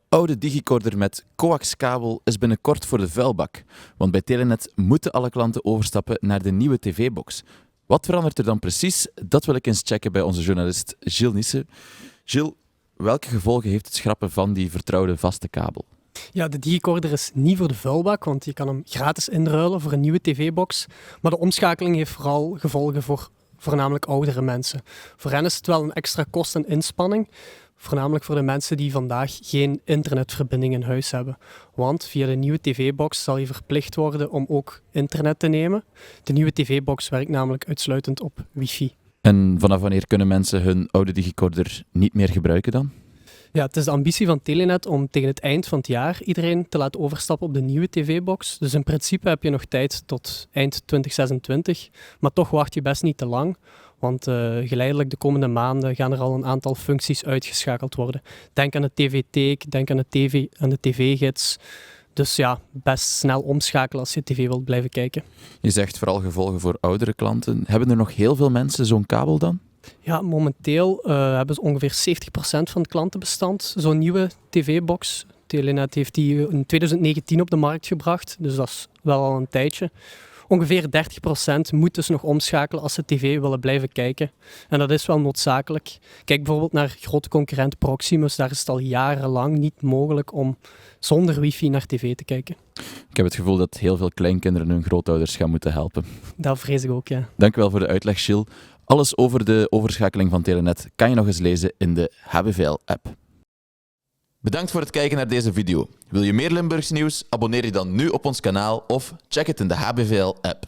oude digicorder met coaxkabel is binnenkort voor de vuilbak. Want bij Telenet moeten alle klanten overstappen naar de nieuwe tv-box. Wat verandert er dan precies? Dat wil ik eens checken bij onze journalist Gilles Nissen. Gilles, welke gevolgen heeft het schrappen van die vertrouwde vaste kabel? Ja, de digicorder is niet voor de vuilbak, want je kan hem gratis inruilen voor een nieuwe tv-box. Maar de omschakeling heeft vooral gevolgen voor voornamelijk oudere mensen. Voor hen is het wel een extra kost en inspanning. Voornamelijk voor de mensen die vandaag geen internetverbinding in huis hebben. Want via de nieuwe tv-box zal je verplicht worden om ook internet te nemen. De nieuwe tv-box werkt namelijk uitsluitend op wifi. En vanaf wanneer kunnen mensen hun oude digicorder niet meer gebruiken dan? Ja, het is de ambitie van Telenet om tegen het eind van het jaar iedereen te laten overstappen op de nieuwe tv-box. Dus in principe heb je nog tijd tot eind 2026. Maar toch wacht je best niet te lang. Want geleidelijk de komende maanden gaan er al een aantal functies uitgeschakeld worden. Denk aan de tv-teek, denk aan de tv-gids. Dus ja, best snel omschakelen als je tv wilt blijven kijken. Je zegt vooral gevolgen voor oudere klanten. Hebben er nog heel veel mensen zo'n kabel dan? Ja, momenteel hebben ze ongeveer 70% van het klantenbestand zo'n nieuwe tv-box. Telenet heeft die in 2019 op de markt gebracht, dus dat is wel al een tijdje. Ongeveer 30% moet dus nog omschakelen als ze tv willen blijven kijken. En dat is wel noodzakelijk. Kijk bijvoorbeeld naar grote concurrent Proximus. Daar is het al jarenlang niet mogelijk om zonder wifi naar tv te kijken. Ik heb het gevoel dat heel veel kleinkinderen hun grootouders gaan moeten helpen. Dat vrees ik ook, ja. Dank u wel voor de uitleg, Gilles. Alles over de overschakeling van Telenet kan je nog eens lezen in de HBVL-app. Bedankt voor het kijken naar deze video. Wil je meer Limburgs nieuws? Abonneer je dan nu op ons kanaal of check het in de HBVL-app.